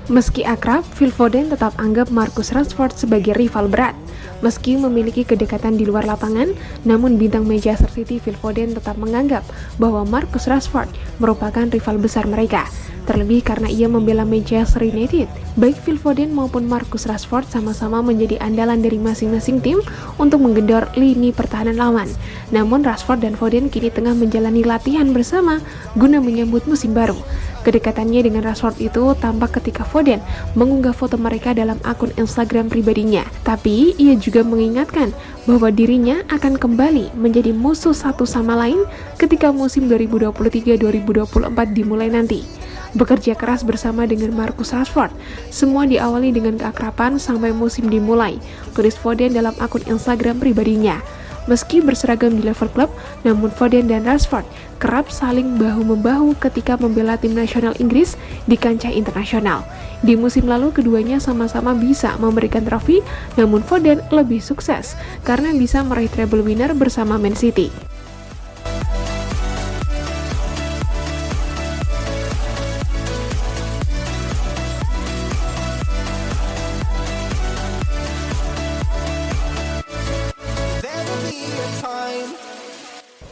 Meski akrab, Phil Foden tetap anggap Marcus Rashford sebagai rival berat. Meski memiliki kedekatan di luar lapangan, namun bintang Manchester City Phil Foden tetap menganggap bahwa Marcus Rashford merupakan rival besar mereka. Terlebih karena ia membela Manchester United, baik Phil Foden maupun Marcus Rashford sama-sama menjadi andalan dari masing-masing tim untuk menggedor lini pertahanan lawan. Namun Rashford dan Foden kini tengah menjalani latihan bersama guna menyambut musim baru. Kedekatannya dengan Rashford itu tampak ketika Foden mengunggah foto mereka dalam akun Instagram pribadinya. Tapi ia juga mengingatkan bahwa dirinya akan kembali menjadi musuh satu sama lain ketika musim 2023-2024 dimulai nanti. Bekerja keras bersama dengan Marcus Rashford, semua diawali dengan keakraban sampai musim dimulai, tulis Foden dalam akun Instagram pribadinya. Meski berseragam di level klub, namun Foden dan Rashford kerap saling bahu-membahu ketika membela tim nasional Inggris di kancah internasional. Di musim lalu keduanya sama-sama bisa memberikan trofi, namun Foden lebih sukses karena bisa meraih treble winner bersama Man City.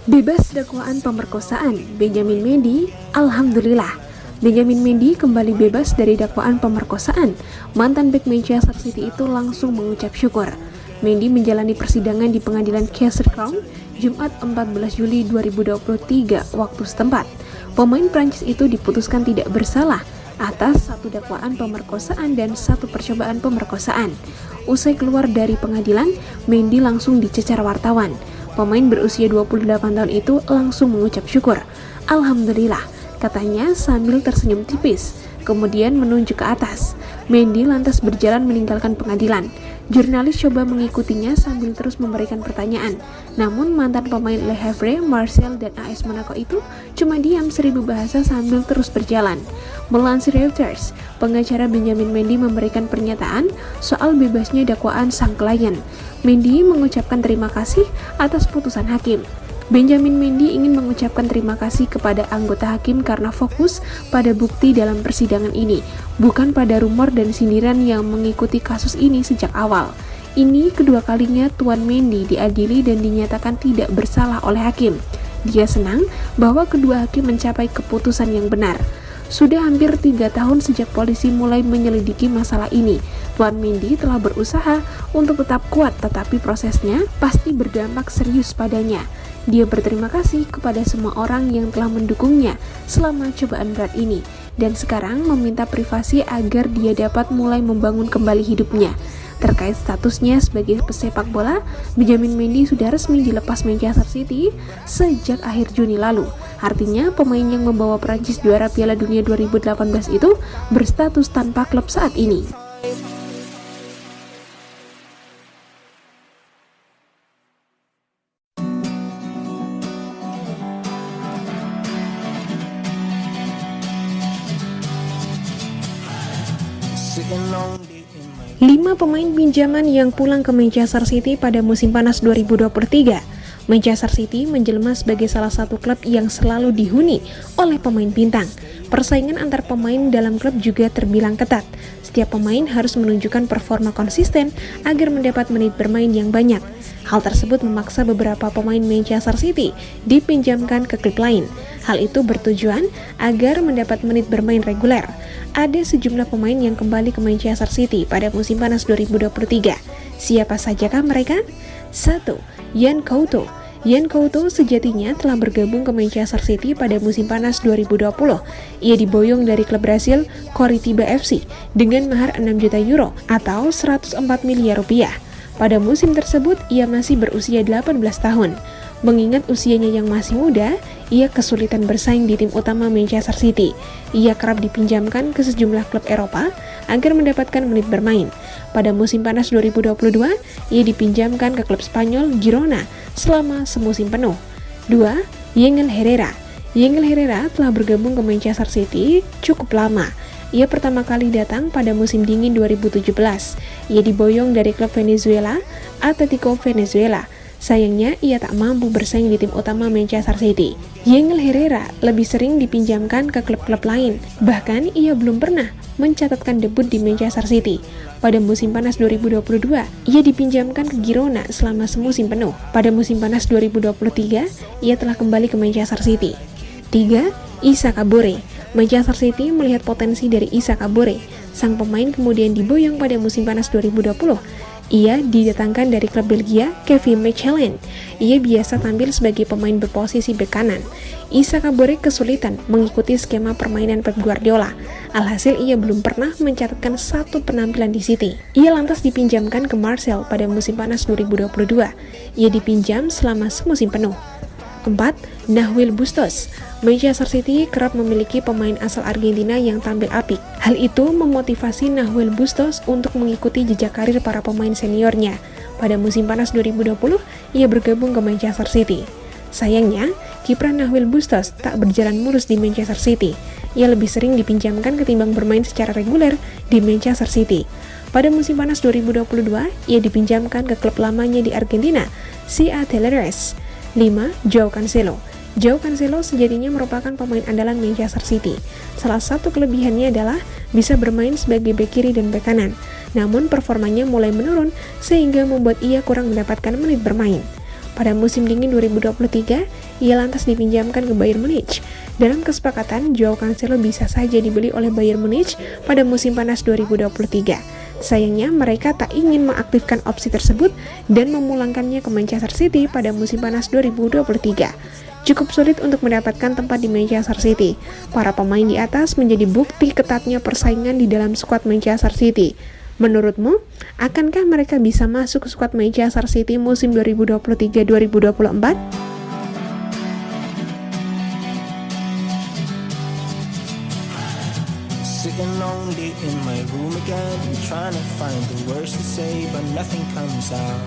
Bebas dakwaan pemerkosaan Benjamin Mendy, alhamdulillah. Benjamin Mendy kembali bebas dari dakwaan pemerkosaan. Mantan bek Manchester City itu langsung mengucap syukur. Mendy menjalani persidangan di pengadilan Castle Crown Jumat 14 Juli 2023 waktu setempat. Pemain Prancis itu diputuskan tidak bersalah atas satu dakwaan pemerkosaan dan satu percobaan pemerkosaan. Usai keluar dari pengadilan, Mendy langsung dicecar wartawan. Pemain berusia 28 tahun itu langsung mengucap syukur. Alhamdulillah, katanya sambil tersenyum tipis, kemudian menunjuk ke atas. Mendy lantas berjalan meninggalkan pengadilan. Jurnalis coba mengikutinya sambil terus memberikan pertanyaan. Namun mantan pemain Le Havre, Marseille, dan AS Monaco itu cuma diam seribu bahasa sambil terus berjalan. Melansir Reuters, pengacara Benjamin Mendy memberikan pernyataan soal bebasnya dakwaan sang klien. Mendy mengucapkan terima kasih atas putusan hakim. Benjamin Mendy ingin mengucapkan terima kasih kepada anggota hakim karena fokus pada bukti dalam persidangan ini, bukan pada rumor dan sindiran yang mengikuti kasus ini sejak awal. Ini kedua kalinya Tuan Mendy diadili dan dinyatakan tidak bersalah oleh hakim. Dia senang bahwa kedua hakim mencapai keputusan yang benar. Sudah hampir 3 tahun sejak polisi mulai menyelidiki masalah ini. Tuan Mendy telah berusaha untuk tetap kuat, tetapi prosesnya pasti berdampak serius padanya. Dia berterima kasih kepada semua orang yang telah mendukungnya selama cobaan berat ini, dan sekarang meminta privasi agar dia dapat mulai membangun kembali hidupnya. Terkait statusnya sebagai pesepak bola, Benjamin Mendy sudah resmi dilepas Manchester City sejak akhir Juni lalu. Artinya, pemain yang membawa Prancis juara Piala Dunia 2018 itu berstatus tanpa klub saat ini. Lima pemain pinjaman yang pulang ke Manchester City pada musim panas 2023. Manchester City menjelma sebagai salah satu klub yang selalu dihuni oleh pemain bintang. Persaingan antar pemain dalam klub juga terbilang ketat. Setiap pemain harus menunjukkan performa konsisten agar mendapat menit bermain yang banyak. Hal tersebut memaksa beberapa pemain Manchester City dipinjamkan ke klub lain. Hal itu bertujuan agar mendapat menit bermain reguler. Ada sejumlah pemain yang kembali ke Manchester City pada musim panas 2023. Siapa sajakah mereka? 1. Yan Couto. Yan Couto sejatinya telah bergabung ke Manchester City pada musim panas 2020. Ia diboyong dari klub Brasil Coritiba FC dengan mahar 6 juta euro atau 104 miliar rupiah. Pada musim tersebut, ia masih berusia 18 tahun. Mengingat usianya yang masih muda, ia kesulitan bersaing di tim utama Manchester City. Ia kerap dipinjamkan ke sejumlah klub Eropa agar mendapatkan menit bermain. Pada musim panas 2022, ia dipinjamkan ke klub Spanyol Girona selama semusim penuh. 2. Yangel Herrera. Yangel Herrera telah bergabung ke Manchester City cukup lama. Ia pertama kali datang pada musim dingin 2017. Ia diboyong dari klub Venezuela, Atletico Venezuela. Sayangnya, ia tak mampu bersaing di tim utama Manchester City. Yangel Herrera lebih sering dipinjamkan ke klub-klub lain. Bahkan, ia belum pernah mencatatkan debut di Manchester City. Pada musim panas 2022, ia dipinjamkan ke Girona selama semusim penuh. Pada musim panas 2023, ia telah kembali ke Manchester City. 3. Issa Kabore. Manchester City melihat potensi dari Issa Kabore. Sang pemain kemudian diboyong pada musim panas 2020. Ia didatangkan dari klub Belgia, Kevin Mechelen. Ia biasa tampil sebagai pemain berposisi bek kanan. Issa Kabore kesulitan mengikuti skema permainan Pep Guardiola. Alhasil ia belum pernah mencatatkan satu penampilan di City. Ia lantas dipinjamkan ke Marseille pada musim panas 2022. Ia dipinjam selama semusim penuh. 4. Nahuel Bustos. Manchester City kerap memiliki pemain asal Argentina yang tampil apik. Hal itu memotivasi Nahuel Bustos untuk mengikuti jejak karir para pemain seniornya. Pada musim panas 2020, ia bergabung ke Manchester City. Sayangnya, kiprah Nahuel Bustos tak berjalan mulus di Manchester City. Ia lebih sering dipinjamkan ketimbang bermain secara reguler di Manchester City. Pada musim panas 2022, ia dipinjamkan ke klub lamanya di Argentina, CA Talleres. 5. Joao Cancelo. Joao Cancelo sejatinya merupakan pemain andalan Manchester City. Salah satu kelebihannya adalah bisa bermain sebagai bek kiri dan bek kanan. Namun performanya mulai menurun sehingga membuat ia kurang mendapatkan menit bermain. Pada musim dingin 2023, ia lantas dipinjamkan ke Bayern Munich. Dalam kesepakatan, Joao Cancelo bisa saja dibeli oleh Bayern Munich pada musim panas 2023. Sayangnya, mereka tak ingin mengaktifkan opsi tersebut dan memulangkannya ke Manchester City pada musim panas 2023. Cukup sulit untuk mendapatkan tempat di Manchester City. Para pemain di atas menjadi bukti ketatnya persaingan di dalam skuad Manchester City. Menurutmu, akankah mereka bisa masuk ke skuad Manchester City musim 2023-2024? Sitting lonely in my room again, trying to find the words to say, but nothing comes out.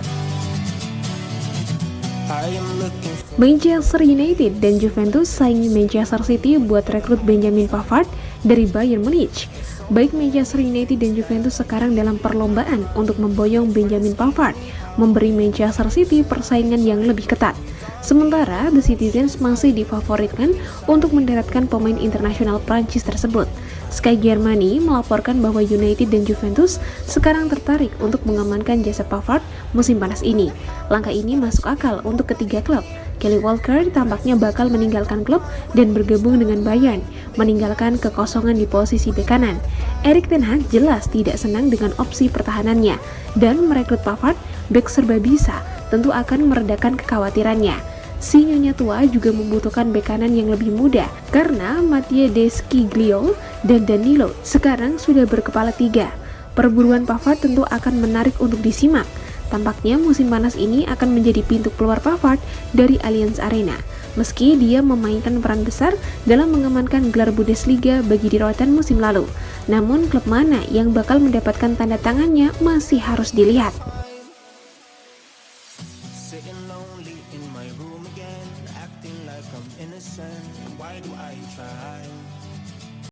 I am looking for Manchester United dan Juventus saingi Manchester City buat rekrut Benjamin Pavard dari Bayern Munich. Baik Manchester United dan Juventus sekarang dalam perlombaan untuk memboyong Benjamin Pavard, memberi Manchester City persaingan yang lebih ketat. Sementara The Citizens masih difavoritkan untuk mendaratkan pemain internasional Prancis tersebut. Sky Germany melaporkan bahwa United dan Juventus sekarang tertarik untuk mengamankan jasa Pavard musim panas ini. Langkah ini masuk akal untuk ketiga klub. Kelly Walker tampaknya bakal meninggalkan klub dan bergabung dengan Bayern, meninggalkan kekosongan di posisi bek kanan. Erik ten Hag jelas tidak senang dengan opsi pertahanannya, dan merekrut Pavard, bek serba bisa, tentu akan meredakan kekhawatirannya. Si nyonya tua juga membutuhkan bek kanan yang lebih muda karena Mattia De Sciglio dan Danilo sekarang sudah berkepala tiga. Perburuan Pavard tentu akan menarik untuk disimak. Tampaknya musim panas ini akan menjadi pintu keluar Pavard dari Allianz Arena. Meski dia memainkan peran besar dalam mengamankan gelar Bundesliga bagi Di Rotten musim lalu. Namun klub mana yang bakal mendapatkan tanda tangannya masih harus dilihat.